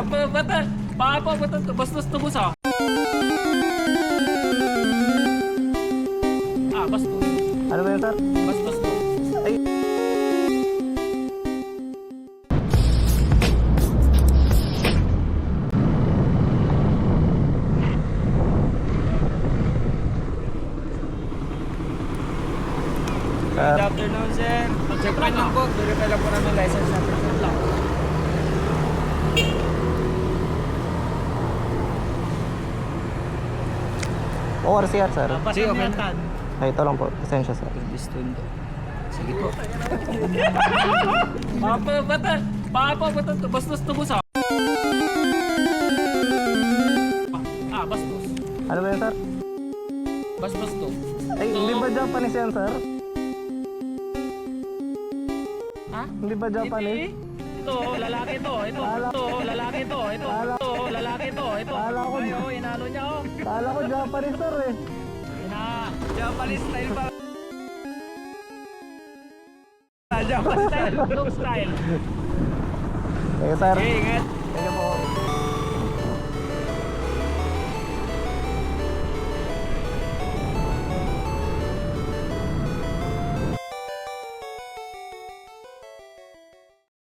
Papa, bastos tubos ah. Bastos. Ano ba yun, sir? Bastos to. Ay. Good afternoon, sir. Check pa lang po. Verify lang po namin license natin. ORCR, sir. Sige, okay. Ay, ito lang po. Pasensya, sir. Pistondo. Sige po. Papa, bastos tubos ah. Bastos. Ano ba yun, sir? Bastos to. Ay, hindi ba Japanese yan, sir? Ha? Hindi ba Japanese? Ito, lalaki to. Ito, lalaki to. Ito, lalaki to. Ito. Kala ko, Inalo niya oh. kala ko Japanese, sir eh. Japanese style pa. Japanese style, dog style. Sige, sir. Okay, ingat. Sige po.